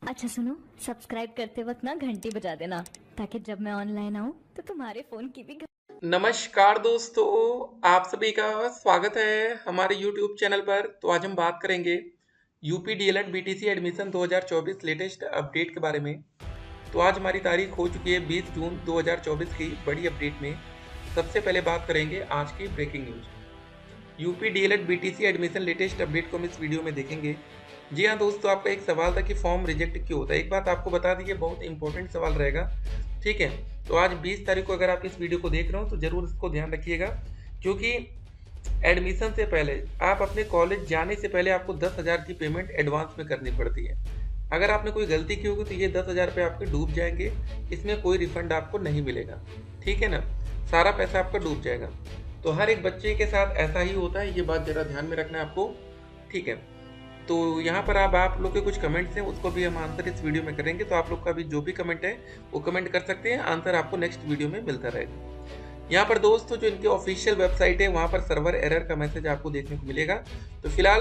अच्छा सुनो, सब्सक्राइब करते वक्त ना घंटी बजा देना ताकि जब मैं ऑनलाइन आऊँ तो तुम्हारे फोन की भी नमस्कार दोस्तों, आप सभी का स्वागत है हमारे YouTube चैनल पर। तो आज हम बात करेंगे UP DElEd BTC admission 2024 latest update के बारे में। तो आज हमारी तारीख हो चुकी है 20 जून 2024 की बड़ी अपडेट में। सबसे पहले बात करेंगे आज की breaking news. UP DElEd BTC admission latest update को हम इस वीडियो में देखेंगे। जी हाँ दोस्तों, आपका एक सवाल था कि फॉर्म रिजेक्ट क्यों होता है। एक बात आपको बता दी, बहुत इंपॉर्टेंट सवाल रहेगा, ठीक है। तो आज 20 तारीख को अगर आप इस वीडियो को देख रहे हो तो ज़रूर इसको ध्यान रखिएगा, क्योंकि एडमिशन से पहले आप अपने कॉलेज जाने से पहले आपको 10,000 की पेमेंट एडवांस में करनी पड़ती है। अगर आपने कोई गलती की होगी तो ये 10,000 रुपये आपके डूब जाएंगे, इसमें कोई रिफंड आपको नहीं मिलेगा, ठीक है ना। सारा पैसा आपका डूब जाएगा। तो हर एक बच्चे के साथ ऐसा ही होता है, ये बात ज़रा ध्यान में रखना है आपको, ठीक है। तो यहाँ पर अब आप लोग के कुछ कमेंट्स हैं, उसको भी हम आंसर इस वीडियो में करेंगे। तो आप लोग का भी जो भी कमेंट है वो कमेंट कर सकते हैं, आंसर आपको नेक्स्ट वीडियो में मिलता रहेगा। यहाँ पर दोस्तों जो इनकी ऑफिशियल वेबसाइट है वहाँ पर सर्वर एरर का मैसेज आपको देखने को मिलेगा। तो फिलहाल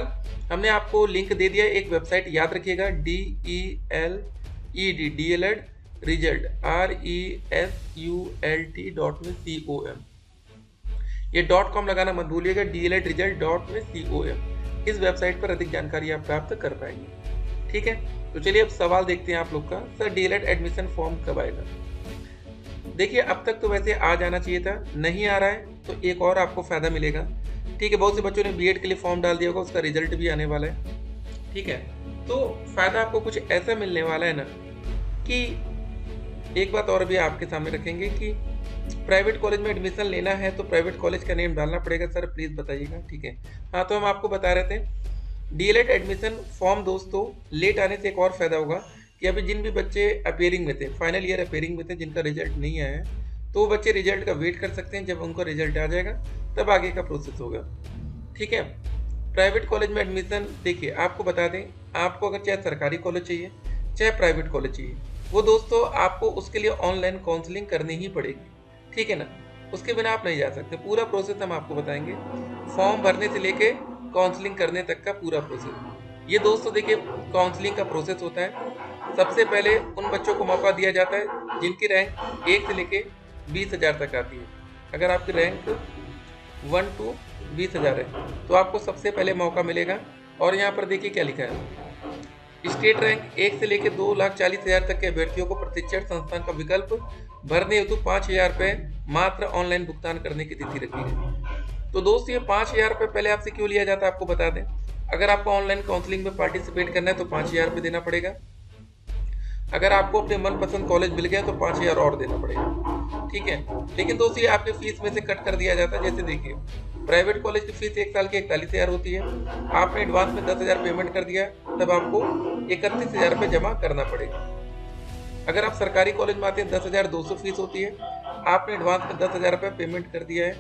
हमने आपको लिंक दे दिया है, एक वेबसाइट याद रखिएगा, DELED रिजल्ट RESULT.com। ये .com लगाना मत भूलिएगा, DELED result.com। इस वेबसाइट पर अधिक जानकारी आप प्राप्त कर पाएंगे, ठीक है। तो चलिए अब सवाल देखते हैं आप लोग का। सर डीएलएड एडमिशन फॉर्म कब आएगा? देखिए अब तक तो वैसे आ जाना चाहिए था, नहीं आ रहा है तो एक और आपको फायदा मिलेगा, ठीक है। बहुत से बच्चों ने बीएड के लिए फॉर्म डाल दिया होगा, उसका रिजल्ट भी आने वाला है, ठीक है। तो फायदा आपको कुछ ऐसा मिलने वाला है ना कि एक बात और भी आपके सामने रखेंगे कि प्राइवेट कॉलेज में एडमिशन लेना है तो प्राइवेट कॉलेज का नेम डालना पड़ेगा। सर प्लीज़ बताइएगा, ठीक है। हाँ, तो हम आपको बता रहे थे डीएलएड एडमिशन फॉर्म दोस्तों लेट आने से एक और फ़ायदा होगा कि अभी जिन भी बच्चे अपेयरिंग में थे, फाइनल ईयर अपेयरिंग में थे, जिनका रिजल्ट नहीं आया है, तो वो बच्चे रिजल्ट का वेट कर सकते हैं। जब उनका रिजल्ट आ जाएगा तब आगे का प्रोसेस होगा, ठीक है। प्राइवेट कॉलेज में एडमिशन देखिए आपको बता दें, आपको अगर चाहे सरकारी कॉलेज चाहिए चाहे प्राइवेट कॉलेज चाहिए, वो दोस्तों आपको उसके लिए ऑनलाइन काउंसलिंग करनी ही पड़ेगी, ठीक है ना। उसके बिना आप नहीं जा सकते। पूरा प्रोसेस हम आपको बताएंगे, फॉर्म भरने से लेके काउंसलिंग करने तक का पूरा प्रोसेस। ये दोस्तों देखिए काउंसलिंग का प्रोसेस होता है। सबसे पहले उन बच्चों को मौका दिया जाता है जिनकी रैंक 1 से लेके 20,000 तक आती है। अगर आपकी रैंक 1 to 20,000 है तो आपको सबसे पहले मौका मिलेगा। और यहाँ पर देखिए क्या लिखा है, स्टेट रैंक 1 से लेकर 2,40,000 तक के अभ्यर्थियों को प्रशिक्षण संस्थान का विकल्प भरने हेतु 5,000 रुपये मात्र ऑनलाइन भुगतान करने की तिथि रखी है। तो दोस्त ये 5,000 रुपये पहले आपसे क्यों लिया जाता है आपको बता दें। अगर आपको ऑनलाइन काउंसलिंग में पार्टिसिपेट करना है तो 5,000 रुपये देना पड़ेगा। अगर आपको अपने मनपसंद कॉलेज मिल गया तो 5,000 और देना पड़ेगा, ठीक है। लेकिन दोस्तों ये आपके फीस में से कट कर दिया जाता है। जैसे देखिए प्राइवेट कॉलेज की फीस 1 साल की 41,000 होती है, आपने एडवांस में 10,000 पेमेंट कर दिया, तब आपको 31,000 रुपये जमा करना पड़ेगा। अगर आप सरकारी कॉलेज में आते हैं 10,200 फीस होती है, आपने एडवांस में 10,000 रुपये पेमेंट कर दिया है,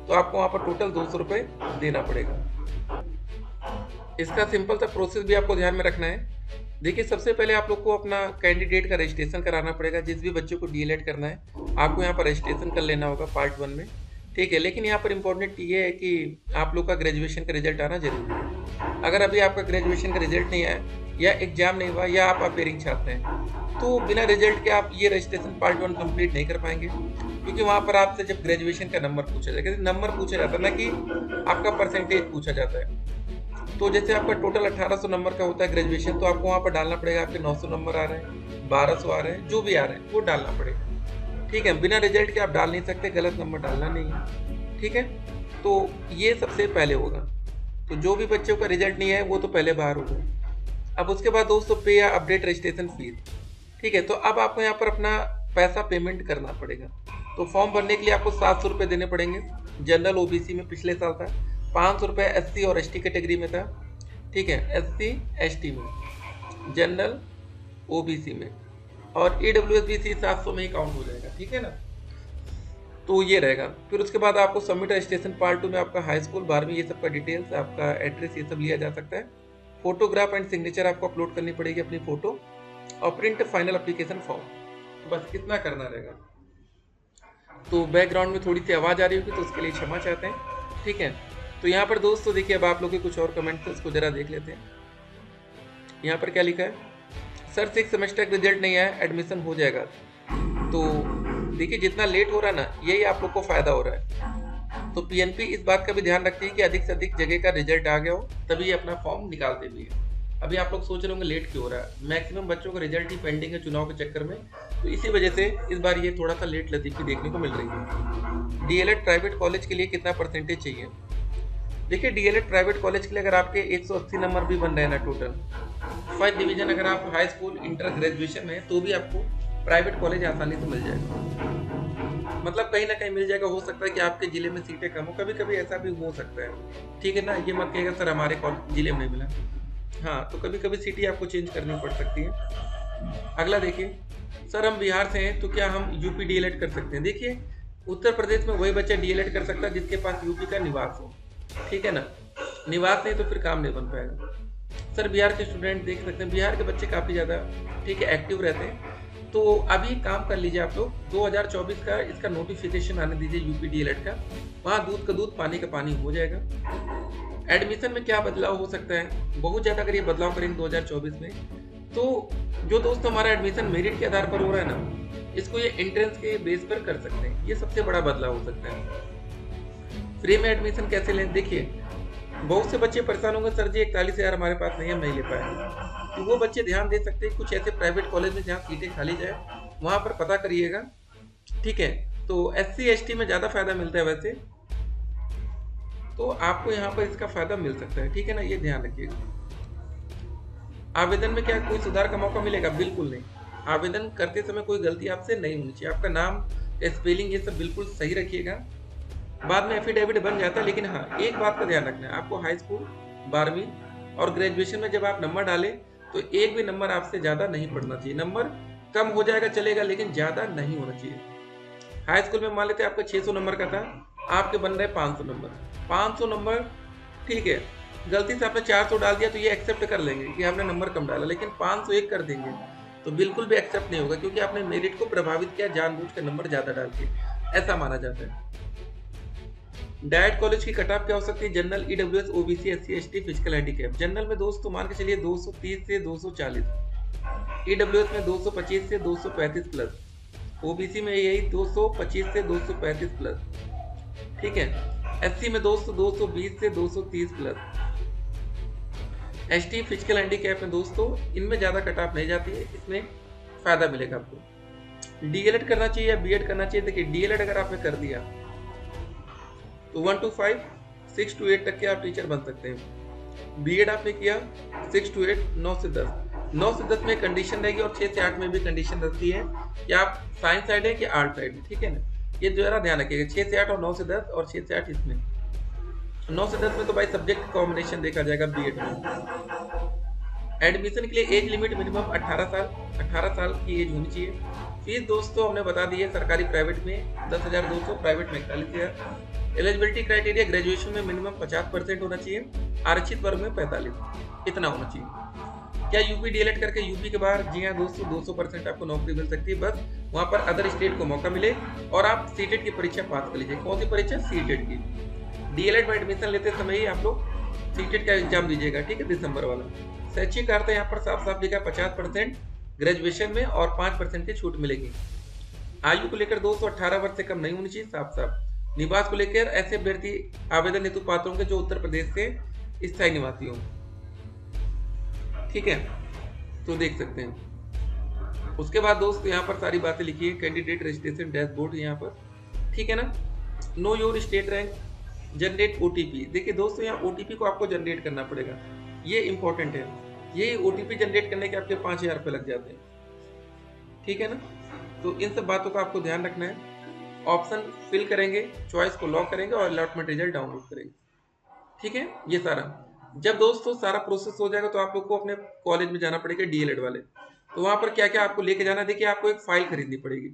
तो आपको वहाँ पर टोटल 200 रुपये देना पड़ेगा। इसका सिंपल सा प्रोसेस भी आपको ध्यान में रखना है। देखिए सबसे पहले आप लोग को अपना कैंडिडेट का रजिस्ट्रेशन कराना पड़ेगा। जिस भी बच्चे को डीएलएड करना है आपको यहाँ पर रजिस्ट्रेशन कर लेना होगा पार्ट 1 में, ठीक है। लेकिन यहाँ पर इम्पोर्टेंट ये है कि आप लोग का ग्रेजुएशन का रिजल्ट आना जरूरी है। अगर अभी आपका ग्रेजुएशन का रिजल्ट नहीं आया या एग्जाम नहीं हुआ या आप अपेयरिंग चाहते हैं तो बिना रिजल्ट के आप ये रजिस्ट्रेशन पार्ट 1 कंप्लीट नहीं कर पाएंगे, क्योंकि वहाँ पर आपसे जब ग्रेजुएशन का नंबर पूछा जाएगा, नंबर पूछा जाता है ना कि आपका परसेंटेज पूछा जाता है। तो जैसे आपका टोटल 1800 नंबर का होता है ग्रेजुएशन, तो आपको वहाँ पर डालना पड़ेगा आपके 900 नंबर आ रहे हैं, 1200 आ रहे हैं, जो भी आ रहे हैं वो डालना पड़ेगा, ठीक है। बिना रिजल्ट के आप डाल नहीं सकते, गलत नंबर डालना नहीं है, ठीक है। तो ये सबसे पहले होगा। तो जो भी बच्चों का रिजल्ट नहीं है वो तो पहले बाहर होगा। अब उसके बाद दोस्तों पे या अपडेट रजिस्ट्रेशन फीस, ठीक है। तो अब आपको यहाँ पर अपना पैसा पेमेंट करना पड़ेगा। तो फॉर्म भरने के लिए आपको 700 रुपये देने पड़ेंगे। जनरल ओबीसी में पिछले साल था 500 रुपये, एससी और एसटी कैटेगरी में था, ठीक है। एससी एसटी में, जनरल ओबीसी में, और ईडब्ल्यूएस 700 में ही काउंट हो जाएगा, ठीक है ना। तो ये रहेगा। फिर उसके बाद आपको सबमिट रजिस्ट्रेशन पार्ट 2 में आपका हाई स्कूल 12वीं ये सब का डिटेल्स, आपका एड्रेस, ये सब लिया जा सकता है। फोटोग्राफ एंड सिग्नेचर आपको अपलोड करनी पड़ेगी अपनी फोटो, और प्रिंट फाइनल एप्लीकेशन फॉर्म। तो बस इतना करना रहेगा। तो बैकग्राउंड में थोड़ी सी आवाज़ आ रही होगी तो उसके लिए क्षमा चाहते हैं, ठीक है। तो यहाँ पर दोस्तों देखिए अब आप लोग के कुछ और कमेंट थे, उसको जरा देख लेते हैं। यहाँ पर क्या लिखा है, सर 6 सेमेस्टर का रिजल्ट नहीं आया, एडमिशन हो जाएगा। तो देखिए जितना लेट हो रहा है ना, यही आप लोग को फायदा हो रहा है। तो पीएनपी इस बात का भी ध्यान रखती है कि अधिक से अधिक जगह का रिजल्ट आ गया हो, तभी अपना फॉर्म निकालते भी है। अभी आप लोग सोच रहे होंगे लेट क्यों हो रहा है, मैक्सिमम बच्चों का रिजल्ट ही पेंडिंग है चुनाव के चक्कर में, तो इसी वजह से इस बार ये थोड़ा सा लेट लतीफी देखने को मिल रही है। डीएलएड प्राइवेट कॉलेज के लिए कितना परसेंटेज चाहिए? देखिए डीएलएड प्राइवेट कॉलेज के लिए अगर आपके 180 नंबर भी बन रहे हैं ना टोटल, फर्स्ट डिवीजन अगर आप हाई स्कूल इंटर ग्रेजुएशन में है, तो भी आपको प्राइवेट कॉलेज आसानी से मिल जाएगा। मतलब कहीं ना कहीं मिल जाएगा। हो सकता है कि आपके जिले में सीटें कम हो, कभी कभी ऐसा भी हो सकता है, ठीक है ना। ये मत कहिएगा सर हमारे जिले में नहीं मिला। हाँ, तो कभी कभी सिटी आपको चेंज करनी पड़ सकती है। अगला देखिए, सर हम बिहार से हैं तो क्या हम यूपी डीएलएड कर सकते हैं? देखिए उत्तर प्रदेश में वही बच्चा डीएलएड कर सकता है जिसके पास यूपी का निवास हो, ठीक है ना। निवास नहीं तो फिर काम नहीं बन पाएगा। सर बिहार के स्टूडेंट देख सकते हैं, बिहार के बच्चे काफ़ी ज़्यादा ठीक है एक्टिव रहते हैं। तो अभी काम कर लीजिए आप लोग, 2024 का इसका नोटिफिकेशन आने दीजिए यूपी डीएलएड का, वहाँ दूध का दूध पानी का पानी हो जाएगा। एडमिशन में क्या बदलाव हो सकता है? बहुत ज़्यादा अगर ये बदलाव करेंगे 2024 में, तो जो दोस्त हमारा एडमिशन मेरिट के आधार पर हो रहा है ना, इसको ये एंट्रेंस के बेस पर कर सकते हैं। ये सबसे बड़ा बदलाव हो सकता है। फ्री में एडमिशन कैसे लें? देखिए बहुत से बच्चे परेशान होंगे, सर जी 41,000 हमारे पास नहीं है, हम नहीं ले पाएंगे। तो वो बच्चे ध्यान दे सकते हैं कुछ ऐसे प्राइवेट कॉलेज में जहाँ सीटें खाली जाए, वहाँ पर पता करिएगा, ठीक है। तो SC ST में ज़्यादा फायदा मिलता है वैसे, तो आपको यहाँ पर इसका फायदा मिल सकता है, ठीक है ना, ये ध्यान रखिएगा। आवेदन में क्या कोई सुधार का मौका मिलेगा? बिल्कुल नहीं। आवेदन करते समय कोई गलती आपसे नहीं होनी चाहिए। आपका नाम, स्पेलिंग, ये सब बिल्कुल सही रखिएगा। बाद में एफिडेविट बन जाता है, लेकिन हाँ एक बात का ध्यान रखना है, आपको हाई स्कूल 12वीं और ग्रेजुएशन में जब आप नंबर डालें तो एक भी नंबर आपसे ज़्यादा नहीं पढ़ना चाहिए। नंबर कम हो जाएगा चलेगा, लेकिन ज़्यादा नहीं होना चाहिए। हाई स्कूल में मान लेते हैं आपका 600 नंबर का था, आपके बन रहे 500 नंबर। 500 नंबर ठीक है, गलती से आपने 400 डाल दिया तो ये एक्सेप्ट कर लेंगे कि हमने नंबर कम डाला, लेकिन 501 कर देंगे तो बिल्कुल भी एक्सेप्ट नहीं होगा, क्योंकि आपने मेरिट को प्रभावित किया जानबूझ कर नंबर ज़्यादा डाल के, ऐसा माना जाता है। डाइट कॉलेज की कट ऑफ क्या हो सकती है? General, EWS, OBC, SC ST, physical handicap. General में दोस्तों मान के चलिए 230 से 240, ईडब्ल्यूएस में 225 से 235 प्लस, ओबीसी में यही 225 से 235 प्लस, ठीक है। SC में दोस्तों 220 से 230 प्लस, ST फिजिकल हैंडीकैप में दोस्तों इनमें ज़्यादा कट ऑफ नहीं जाती है, इसमें फायदा मिलेगा आपको। डीएलएड करना चाहिए या बीएड करना चाहिए? देखिए डीएलएड अगर आपने कर दिया तो 1 to 5, 6 to 8 तक के आप टीचर बन सकते हैं। बीएड आपने किया 6 to 8, 9 से 10, 9 से 10 में कंडीशन रहेगी, और 6 से 8 में भी कंडीशन रहती है कि आप साइंस साइड है कि आर्ट साइड है, ठीक है ना। ये जरा ध्यान रखिएगा, 6 से 8 और 9 से 10 और 6 से 8 इसमें। 9 से 10 में तो भाई सब्जेक्ट कॉम्बिनेशन देखा जाएगा बीएड में। एडमिशन के लिए एज लिमिट मिनिमम 18 साल की एज होनी चाहिए। फीस दोस्तों हमने बता दी है, सरकारी प्राइवेट में 10,200, प्राइवेट में 41,000। एलिजिबिलिटी क्राइटेरिया ग्रेजुएशन में मिनिमम 50% होना चाहिए, आरक्षित वर्ग में 45, इतना होना चाहिए। क्या यूपी डीएलएड करके यूपी के बाहर? जी हाँ दोस्तों, 200% आपको नौकरी मिल सकती है, बस वहाँ पर अदर स्टेट को मौका मिले और आप सीटेट की परीक्षा पास कर लीजिए। कौन सी परीक्षा? सीटेट की। डीएलएड में एडमिशन लेते समय ही आप लोग सीटेट का एग्जाम दीजिएगा, ठीक है, दिसंबर वाला। शैक्षिक अर्थ यहाँ पर साफ साफ लिखा 50% ग्रेजुएशन में और 5% की छूट मिलेगी। आयु को लेकर दोस्तों 18 वर्ष से कम नहीं होनी चाहिए, साफ साफ। निवास को लेकर ऐसे अभ्यर्थी आवेदन हेतु पात्र होंगे जो उत्तर प्रदेश से स्थायी निवासी हों, ठीक है, तो देख सकते हैं। उसके बाद दोस्त यहाँ पर सारी बातें लिखी है, कैंडिडेट रजिस्ट्रेशन डैशबोर्ड यहाँ पर, ठीक है ना। Know your state rank, generate OTP. देखिए दोस्तों यहाँ ओटीपी को आपको जनरेट करना पड़ेगा, ये इंपॉर्टेंट है। ये ओटीपी जनरेट करने के आपके 5,000 रुपये लग जाते हैं, ठीक है ना। तो इन सब बातों का आपको ध्यान रखना है। ऑप्शन फिल करेंगे, चॉइस को लॉक करेंगे और अलॉटमेंट रिजल्ट डाउनलोड करेंगे, ठीक है। ये सारा जब दोस्तों सारा प्रोसेस हो जाएगा तो आप लोग को अपने कॉलेज में जाना पड़ेगा डीएलएड वाले। तो वहाँ पर क्या क्या आपको लेके जाना है? देखिए आपको एक फाइल खरीदनी पड़ेगी।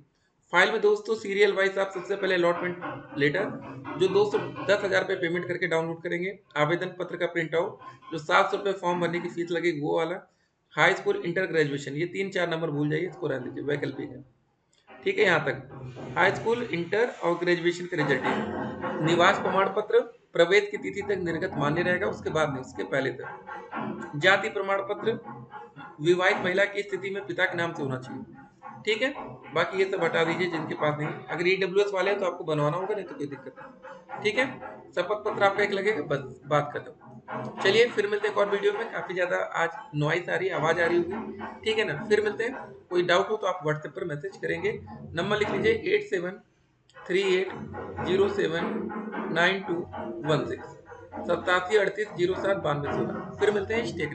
फाइल में दोस्तों सीरियल वाइज आप सबसे पहले अलॉटमेंट लेटर, जो दोस्तों 10,000 रुपये पेमेंट करके डाउनलोड करेंगे, आवेदन पत्र का प्रिंट आउट, जो 700 रुपये फॉर्म भरने की फीस लगेगी वो वाला, हाई स्कूल इंटर ग्रेजुएशन, ये 3-4 नंबर भूल जाइए, इसको रहने दीजिए, वैकल्पिक है, ठीक है। यहाँ तक हाई स्कूल इंटर और ग्रेजुएशन का रिजल्ट, निवास प्रमाण पत्र, प्रवेश की तिथि तक निर्गत मान्य रहेगा, उसके बाद नहीं, उसके पहले तक। जाति प्रमाण पत्र विवाहित महिला की स्थिति में पिता के नाम से होना चाहिए, ठीक है। बाकी ये सब हटा दीजिए जिनके पास नहीं। अगर ईडब्ल्यूएस वाले हैं तो आपको बनवाना होगा, नहीं तो कोई दिक्कत नहीं, ठीक है। शपथ पत्र आपका एक लगेगा, बस बात खत्म। चलिए फिर मिलते हैं एक और वीडियो में। काफी ज्यादा आज नॉइस आ रही है, आवाज आ रही होगी, ठीक है ना। फिर मिलते हैं, कोई डाउट हो तो आप व्हाट्सएप पर मैसेज करेंगे। नंबर लिख लीजिए 8738079216 8738079216। फिर मिलते हैं, स्टे